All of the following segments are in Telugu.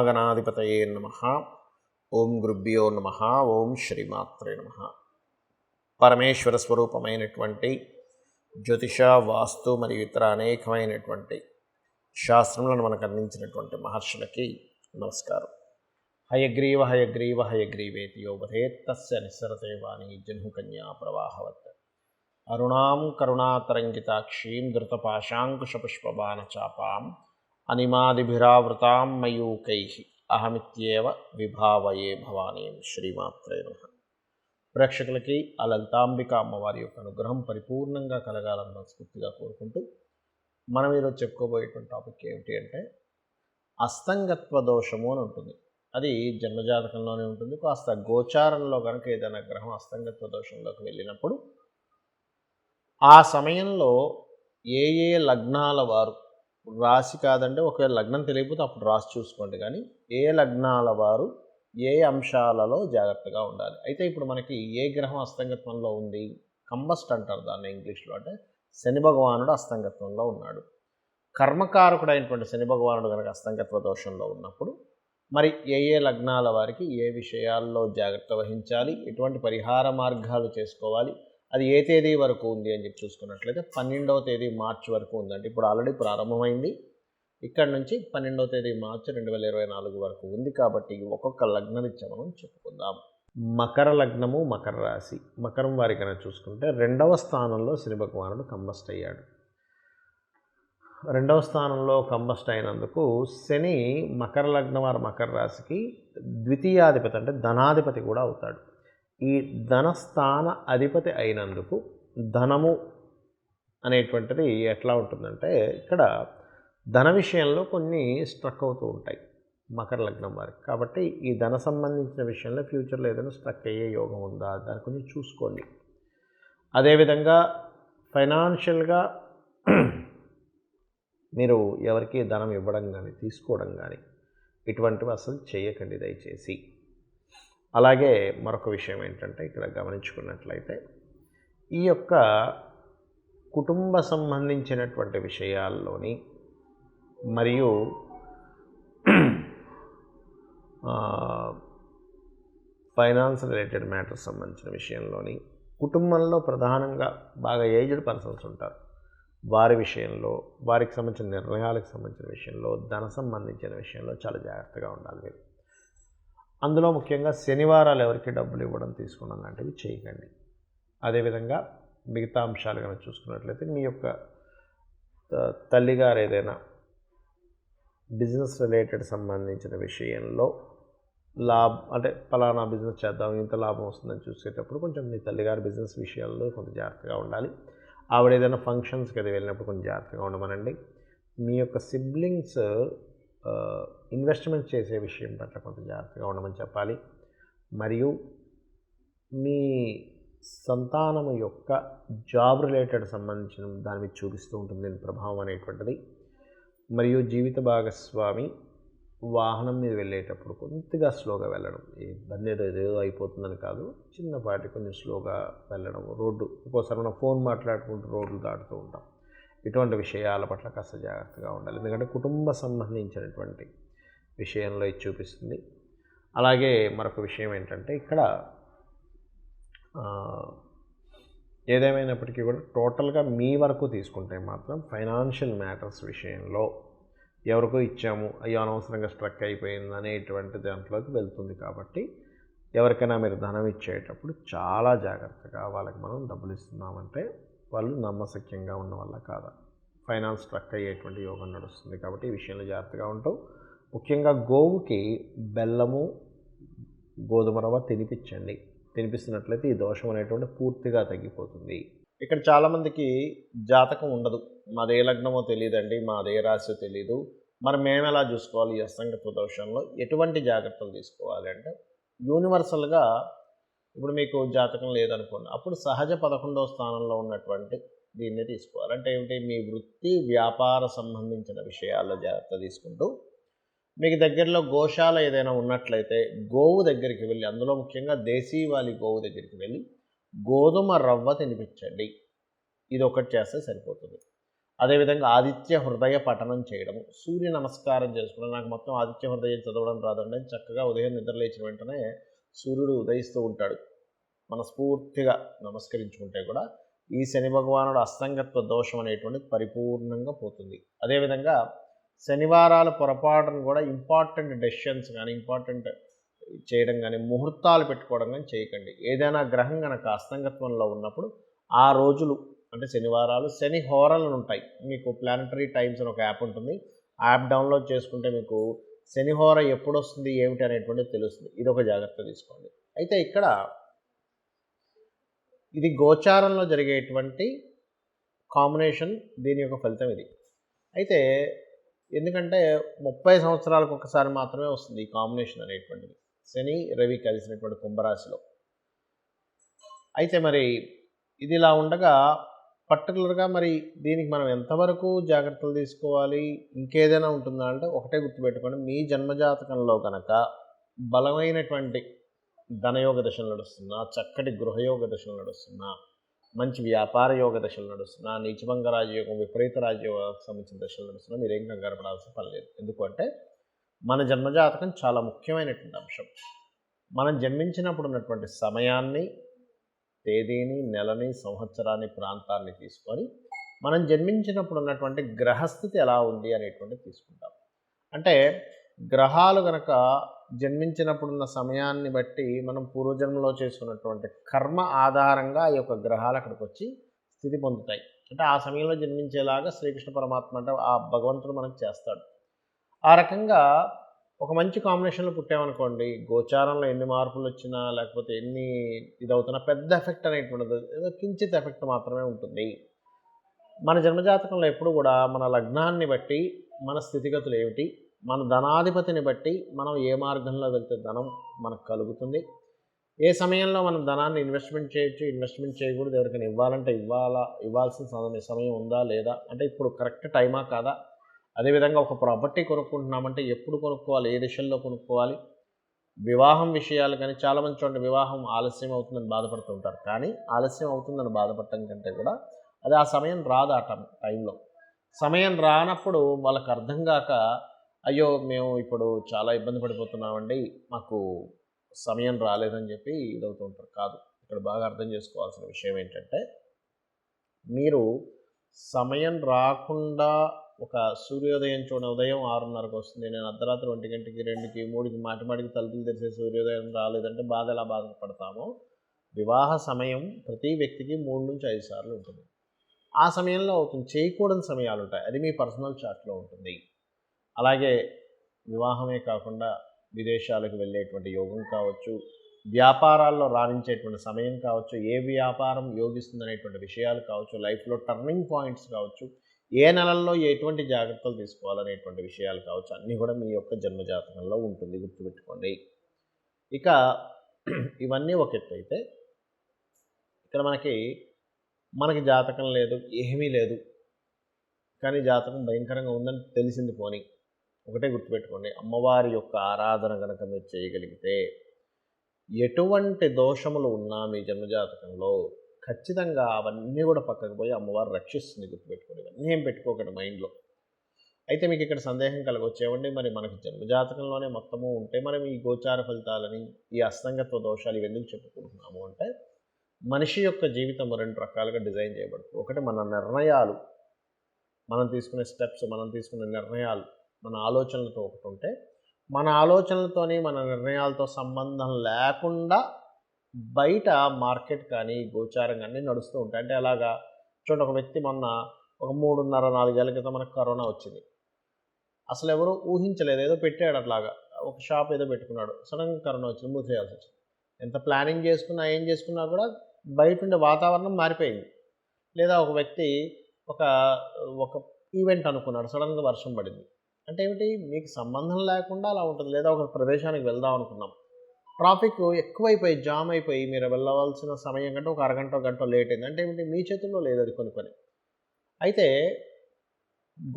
శ్రీమహాగణాధిపతయే నమః. ఓం గురుభ్యో నమః. ఓం శ్రీమాత్రే నమః. పరమేశ్వర స్వరూపమైనటువంటి జ్యోతిష, వాస్తు మరియు ఇతర అనేకమైనటువంటి శాస్త్రములను మనకు అందించినటువంటి మహర్షులకి నమస్కారం. హయగ్రీవ హయగ్రీవ హయగ్రీవేతి యోవధేత్ తస్య నిస్సరతే వాణి జహ్నుకన్యా ప్రవాహవత్. అరుణాం కరుణాతరంగితాక్షీం ధృతపాశాంకుశపుష్పబాణచాపాం అనిమాదిభిరావృతాం మయూకైః అహమిత్యేవ విభావయే భవానీం. శ్రీమాత్రే నమః. ప్రేక్షకులకి ఆ లలితాంబిక అమ్మవారి యొక్క అనుగ్రహం పరిపూర్ణంగా కలగాలని మనస్ఫూర్తిగా కోరుకుంటూ మనం ఈరోజు చెప్పుకోబోయేటువంటి టాపిక్ ఏమిటి అంటే అస్తంగత్వ దోషము అని ఉంటుంది. అది జన్మజాతకంలోనే ఉంటుంది. కాస్త గోచారంలో కనుక ఏదైనా గ్రహం అస్తంగత్వ దోషంలోకి వెళ్ళినప్పుడు ఆ సమయంలో ఏ ఏ లగ్నాల వారు, రాశి కాదంటే ఒకవేళ లగ్నం తెలియకపోతే అప్పుడు రాశి చూసుకోండి, కానీ ఏ లగ్నాల వారు ఏ అంశాలలో జాగ్రత్తగా ఉండాలి. అయితే ఇప్పుడు మనకి ఏ గ్రహం అస్తంగత్వంలో ఉంది, కంబస్ట్ అంటారు దాన్ని ఇంగ్లీష్లో, అంటే శని భగవానుడు అస్తంగత్వంలో ఉన్నాడు. కర్మకారకుడైనటువంటి శని భగవానుడు కనుక అస్తంగత్వ దోషంలో ఉన్నప్పుడు మరి ఏ ఏ లగ్నాల వారికి ఏ విషయాల్లో జాగ్రత్త వహించాలి, ఎటువంటి పరిహార మార్గాలు చేసుకోవాలి, అది ఏ తేదీ వరకు ఉంది అని చెప్పి చూసుకున్నట్లయితే 12వ తేదీ మార్చి వరకు ఉందండి. ఇప్పుడు ఆల్రెడీ ప్రారంభమైంది. ఇక్కడ నుంచి 12వ తేదీ మార్చి 2024 వరకు ఉంది. కాబట్టి ఒక్కొక్క లగ్నరీత్యా మనం చెప్పుకుందాం. మకర లగ్నము, మకర రాశి. మకరం వారి కనుక చూసుకుంటే 2వ స్థానంలో శని భగవానుడు కంబస్ట్ అయ్యాడు. 2వ స్థానంలో కంబస్ట్ అయినందుకు శని మకర లగ్నం వారు మకర రాశికి ద్వితీయాధిపతి, అంటే ధనాధిపతి కూడా అవుతాడు. ఈ ధనస్థాన అధిపతి అయినందుకు ధనము అనేటువంటిది ఎట్లా ఉంటుందంటే ఇక్కడ ధన విషయంలో కొన్ని స్ట్రక్ అవుతూ ఉంటాయి మకర లగ్నం వారికి. కాబట్టి ఈ ధన సంబంధించిన విషయంలో ఫ్యూచర్లో ఏదైనా స్ట్రక్ అయ్యే యోగం ఉందా దాన్ని కొంచెం చూసుకోండి. అదేవిధంగా ఫైనాన్షియల్గా మీరు ఎవరికి ధనం ఇవ్వడం కానీ తీసుకోవడం కానీ ఇటువంటివి అసలు చేయకండి దయచేసి. అలాగే మరొక విషయం ఏంటంటే ఇక్కడ గమనించుకున్నట్లయితే ఈ యొక్క కుటుంబ సంబంధించినటువంటి విషయాల్లోని మరియు ఫైనాన్స్ రిలేటెడ్ మ్యాటర్స్ సంబంధించిన విషయంలోని కుటుంబంలో ప్రధానంగా బాగా ఏజ్డ్ పర్సన్స్ ఉంటారు. వారి విషయంలో, వారికి సంబంధించిన నిర్ణయాలకు సంబంధించిన విషయంలో, ధన సంబంధించిన విషయంలో చాలా జాగ్రత్తగా ఉండాలి మీరు. అందులో ముఖ్యంగా శనివారాలు ఎవరికి డబ్బులు ఇవ్వడం, తీసుకోవడం లాంటివి చేయకండి. అదేవిధంగా మిగతా అంశాలు కనుక చూసుకున్నట్లయితే మీ యొక్క తల్లిగారు ఏదైనా బిజినెస్ రిలేటెడ్ సంబంధించిన విషయంలో అంటే ఫలానా బిజినెస్ చేద్దాం, ఇంత లాభం వస్తుందని చూసేటప్పుడు కొంచెం మీ తల్లిగారి బిజినెస్ విషయాల్లో కొంత జాగ్రత్తగా ఉండాలి. ఆవిడ ఏదైనా ఫంక్షన్స్కి అది వెళ్ళినప్పుడు కొంచెం జాగ్రత్తగా ఉండమనండి. మీ యొక్క సిబ్లింగ్స్ ఇన్వెస్ట్మెంట్ చేసే విషయం పట్ల కొంత జాగ్రత్తగా ఉండమని చెప్పాలి. మరియు మీ సంతానము యొక్క జాబ్ రిలేటెడ్ సంబంధించిన దాని మీద చూపిస్తూ ఉంటుంది ప్రభావం అనేటువంటిది. మరియు జీవిత భాగస్వామి వాహనం మీద వెళ్ళేటప్పుడు కొద్దిగా స్లోగా వెళ్ళడం, ఈ బండి ఏదో అయిపోతుందని కాదు, చిన్నపాటి కొంచెం స్లోగా వెళ్ళడం. రోడ్డు ఒక్కోసారి మనం ఫోన్ మాట్లాడుకుంటూ రోడ్లు దాటుతూ ఉంటాం. ఇటువంటి విషయాల పట్ల కాస్త జాగ్రత్తగా ఉండాలి, ఎందుకంటే కుటుంబ సంబంధించినటువంటి విషయంలో ఇది చూపిస్తుంది. అలాగే మరొక విషయం ఏంటంటే ఇక్కడ ఏదేమైనప్పటికీ కూడా టోటల్గా మీ వరకు తీసుకుంటే మాత్రం ఫైనాన్షియల్ మ్యాటర్స్ విషయంలో ఎవరికో ఇచ్చాము, అయ్యో అనవసరంగా స్ట్రక్ అయిపోయింది అనేటువంటి దాంట్లోకి వెళ్తుంది. కాబట్టి ఎవరికైనా మీరు ధనం ఇచ్చేటప్పుడు చాలా జాగ్రత్తగా వాళ్ళకి మనం డబ్బులు ఇస్తున్నామంటే వాళ్ళు నమ్మశక్యంగా ఉన్న వల్ల కాదా, ఫైనాన్స్ స్ట్రక్ అయ్యేటువంటి యోగం నడుస్తుంది. కాబట్టి ఈ విషయంలో జాగ్రత్తగా ఉంటూ ముఖ్యంగా గోవుకి బెల్లము, గోధుమ రవ్వ తినిపిస్తున్నట్లయితే ఈ దోషం అనేటువంటి పూర్తిగా తగ్గిపోతుంది. ఇక్కడ చాలామందికి జాతకం ఉండదు, మాదే లగ్నమో తెలియదండి, మాదే రాశి తెలీదు, మరి మేము ఎలా చూసుకోవాలి ఈ అస్తంగత్వ దోషంలో, ఎటువంటి జాగ్రత్తలు తీసుకోవాలి అంటే యూనివర్సల్గా ఇప్పుడు మీకు జాతకం లేదనుకోండి, అప్పుడు సహజ 11వ స్థానంలో ఉన్నటువంటి దీన్ని తీసుకోవాలి. అంటే ఏమిటి, మీ వృత్తి వ్యాపార సంబంధించిన విషయాల్లో జాగ్రత్త తీసుకుంటూ మీకు దగ్గరలో గోశాల ఏదైనా ఉన్నట్లయితే గోవు దగ్గరికి వెళ్ళి, అందులో ముఖ్యంగా దేశీవాలి గోవు దగ్గరికి వెళ్ళి గోధుమ రవ్వ తినిపించండి. ఇది ఒకటి చేస్తే సరిపోతుంది. అదేవిధంగా ఆదిత్య హృదయ పఠనం చేయడం, సూర్య నమస్కారం చేసుకోవడం. నాకు మొత్తం ఆదిత్య హృదయం చదవడం రాదండి. చక్కగా ఉదయం నిద్ర లేచిన వెంటనే సూర్యుడు ఉదయిస్తూ ఉంటాడు, మనస్ఫూర్తిగా నమస్కరించుకుంటే కూడా ఈ శని భగవానుడు అస్తంగత్వ దోషం అనేటువంటిది పరిపూర్ణంగా పోతుంది. అదేవిధంగా శనివారాల పొరపాటును కూడా ఇంపార్టెంట్ డెసిషన్స్ కానీ ఇంపార్టెంట్ చేయడం కానీ ముహూర్తాలు పెట్టుకోవడం కానీ చేయకండి. ఏదైనా గ్రహం కనుక అస్తంగత్వంలో ఉన్నప్పుడు ఆ రోజులు అంటే శనివారాలు శని హోరలు ఉంటాయి. మీకు ప్లానటరీ టైమ్స్ అని ఒక యాప్ ఉంటుంది. ఆ యాప్ డౌన్లోడ్ చేసుకుంటే మీకు శని హోర ఎప్పుడు వస్తుంది ఏమిటి అనేటువంటిది తెలుస్తుంది. ఇది ఒక జాగ్రత్త తీసుకోండి. అయితే ఇక్కడ ఇది గోచారంలో జరిగేటువంటి కాంబినేషన్, దీని యొక్క ఫలితం ఇది. అయితే ఎందుకంటే 30 సంవత్సరాలకు ఒకసారి మాత్రమే వస్తుంది ఈ కాంబినేషన్ అనేటువంటిది, శని రవి కలిసినటువంటి కుంభరాశిలో. అయితే మరి ఇది ఇలా ఉండగా పర్టికులర్గా మరి దీనికి మనం ఎంతవరకు జాగ్రత్తలు తీసుకోవాలి, ఇంకేదైనా ఉంటుందా అంటే ఒకటే గుర్తుపెట్టుకోండి, మీ జన్మజాతకంలో కనుక బలమైనటువంటి ధనయోగ దశలు నడుస్తున్నా, చక్కటి గృహయోగ దశలు నడుస్తున్నా, మంచి వ్యాపార యోగ దశలు నడుస్తున్నా, నీచభంగ రాజయోగం విపరీత రాజయోగానికి సంబంధించిన దశలు నడుస్తున్నా మీరేం కంగారు పడాల్సిన పని లేదు. ఎందుకంటే మన జన్మజాతకం చాలా ముఖ్యమైనటువంటి అంశం. మనం జన్మించినప్పుడు ఉన్నటువంటి సమయాన్ని, తేదీని, నెలని, సంవత్సరాన్ని, ప్రాంతాన్ని తీసుకొని మనం జన్మించినప్పుడు ఉన్నటువంటి గ్రహస్థితి ఎలా ఉంది అనేటువంటిది తీసుకుంటాం. అంటే గ్రహాలు కనుక జన్మించినప్పుడున్న సమయాన్ని బట్టి మనం పూర్వజన్మలో చేసుకున్నటువంటి కర్మ ఆధారంగా ఈ యొక్క గ్రహాలు అక్కడికి వచ్చి స్థితి పొందుతాయి. అంటే ఆ సమయంలో జన్మించేలాగా శ్రీకృష్ణ పరమాత్మ అంటే ఆ భగవంతుడు మనకు చేస్తాడు. ఆ రకంగా ఒక మంచి కాంబినేషన్లో పుట్టామనుకోండి, గోచారంలో ఎన్ని మార్పులు వచ్చినా లేకపోతే ఎన్ని ఇదవుతున్నా పెద్ద ఎఫెక్ట్ అనేటువంటిది ఏదో కించిత్ ఎఫెక్ట్ మాత్రమే ఉంటుంది. మన జన్మజాతకంలో ఎప్పుడు కూడా మన లగ్నాన్ని బట్టి మన స్థితిగతులు ఏమిటి, మన ధనాధిపతిని బట్టి మనం ఏ మార్గంలో వెళ్తే ధనం మనకు కలుగుతుంది, ఏ సమయంలో మనం ధనాన్ని ఇన్వెస్ట్మెంట్ చేయొచ్చు, ఇన్వెస్ట్మెంట్ చేయకూడదు, ఎవరికైనా ఇవ్వాలంటే ఇవ్వాల్సిన సమయం ఉందా లేదా, అంటే ఇప్పుడు కరెక్ట్ టైమా కాదా, అదేవిధంగా ఒక ప్రాపర్టీ కొనుక్కుంటున్నామంటే ఎప్పుడు కొనుక్కోవాలి, ఏ దిశల్లో కొనుక్కోవాలి, వివాహం విషయాలు కానీ చాలామంది చూడండి వివాహం ఆలస్యం అవుతుందని బాధపడుతూ ఉంటారు. కానీ ఆలస్యం అవుతుందని బాధపడటం కంటే కూడా అది ఆ సమయం రాదు. ఆ టైంలో సమయం రానప్పుడు వాళ్ళకి అర్థం కాక అయ్యో మేము ఇప్పుడు చాలా ఇబ్బంది పడిపోతున్నామండి, మాకు సమయం రాలేదని చెప్పి ఇదవుతూ ఉంటారు. కాదు, ఇక్కడ బాగా అర్థం చేసుకోవాల్సిన విషయం ఏంటంటే మీరు సమయం రాకుండా ఒక సూర్యోదయం చూడండి, ఉదయం 6:30కి వస్తుంది, నేను అర్ధరాత్రి 1 గంటకి 2కి 3కి మాటిమాటికి తలుపులు తెరిసే సూర్యోదయం రాలేదంటే బాధ ఎలా బాధపడతామో, వివాహ సమయం ప్రతి వ్యక్తికి 3 నుంచి 5 సార్లు ఉంటుంది. ఆ సమయంలో అవుతుంది, చేయకూడని సమయాలు ఉంటాయి, అది మీ పర్సనల్ చార్ట్లో ఉంటుంది. అలాగే వివాహమే కాకుండా విదేశాలకు వెళ్ళేటువంటి యోగం కావచ్చు, వ్యాపారాల్లో రాణించేటువంటి సమయం కావచ్చు, ఏ వ్యాపారం యోగిస్తుంది అనేటువంటి విషయాలు కావచ్చు, లైఫ్లో టర్నింగ్ పాయింట్స్ కావచ్చు, ఏ నెలల్లో ఎటువంటి జాగ్రత్తలు తీసుకోవాలనేటువంటి విషయాలు కావచ్చు, అన్నీ కూడా మీ యొక్క జన్మజాతకంలో ఉంటుంది, గుర్తుపెట్టుకోండి. ఇక ఇవన్నీ ఒక ఎత్తు అయితే ఇక్కడ మనకి జాతకం లేదు, ఏమీ లేదు, కానీ జాతకం భయంకరంగా ఉందని తెలిసింది పోని ఒకటే గుర్తుపెట్టుకోండి, అమ్మవారి యొక్క ఆరాధన కనుక మీరు చేయగలిగితే ఎటువంటి దోషములు ఉన్నా మీ జన్మజాతకంలో ఖచ్చితంగా అవన్నీ కూడా పక్కకు పోయి అమ్మవారు రక్షిస్తుంది, గుర్తుపెట్టుకోండి. ఇవన్నీ ఏం పెట్టుకోకండి మైండ్లో. అయితే మీకు ఇక్కడ సందేహం కలగొచ్చేవండి, మరి మనకి జన్మజాతకంలోనే మొత్తము ఉంటే మరి ఈ గోచార ఫలితాలని ఈ అస్తంగత్వ దోషాలు ఇవన్నీ చెప్పుకుంటున్నాము అంటే మనిషి యొక్క జీవితం 2 రకాలుగా డిజైన్ చేయబడుతుంది. ఒకటి మన నిర్ణయాలు, మనం తీసుకునే స్టెప్స్, మనం తీసుకునే నిర్ణయాలు, మన ఆలోచనలతో ఒకటి ఉంటే, మన ఆలోచనలతోని మన నిర్ణయాలతో సంబంధం లేకుండా బయట మార్కెట్ కానీ గోచారం కానీ నడుస్తూ ఉంటాయి. అంటే అలాగా చూడండి, ఒక వ్యక్తి మొన్న ఒక 3.5-4 ఏళ్ల క్రితం మనకు కరోనా వచ్చింది. అసలు ఎవరు ఊహించలేదు, ఏదో పెట్టాడు అట్లాగా, ఒక షాప్ ఏదో పెట్టుకున్నాడు, సడన్గా కరోనా వచ్చింది, మూసేయాల్సి వచ్చింది. ఎంత ప్లానింగ్ చేసుకున్నా ఏం చేసుకున్నా కూడా బయట ఉండే వాతావరణం మారిపోయింది. లేదా ఒక వ్యక్తి ఒక ఈవెంట్ అనుకున్నాడు, సడన్గా వర్షం పడింది. అంటే ఏమిటి, మీకు సంబంధం లేకుండా అలా ఉంటుంది. లేదా ఒక ప్రదేశానికి వెళ్దాం అనుకున్నాం, ట్రాఫిక్ ఎక్కువైపోయి జామ్ అయిపోయి మీరు వెళ్ళవలసిన సమయం కంటే ఒక అరగంట గంట లేట్ అయింది. అంటే ఏమిటి, మీ చేతుల్లో లేదు అది కొన్ని. అయితే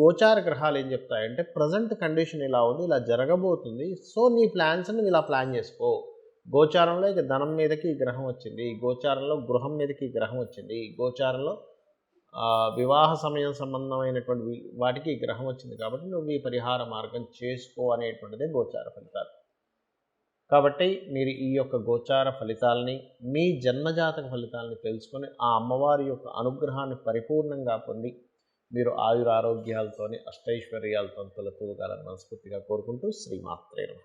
గోచార గ్రహాలు ఏం చెప్తాయంటే ప్రజెంట్ కండిషన్ ఇలా ఉంది, ఇలా జరగబోతుంది, సో నీ ప్లాన్స్ని ఇలా ప్లాన్ చేసుకో. గోచారంలో ఇక ధనం మీదకి ఈ గ్రహం వచ్చింది, గోచారంలో గృహం మీదకి ఈ గ్రహం వచ్చింది, గోచారంలో వివాహ సమయం సంబంధమైనటువంటి వాటికి ఈ గ్రహం వచ్చింది కాబట్టి నువ్వు ఈ పరిహార మార్గం చేసుకో అనేటువంటిదే గోచార ఫలితాలు. కాబట్టి మీరు ఈ యొక్క గోచార ఫలితాలని, మీ జన్మజాతక ఫలితాలని తెలుసుకొని ఆ అమ్మవారి యొక్క అనుగ్రహాన్ని పరిపూర్ణంగా పొంది మీరు ఆయురారోగ్యాలతోని అష్టైశ్వర్యాలతో తొలతూగాలని మనస్ఫూర్తిగా కోరుకుంటూ శ్రీమాత్రే నమః.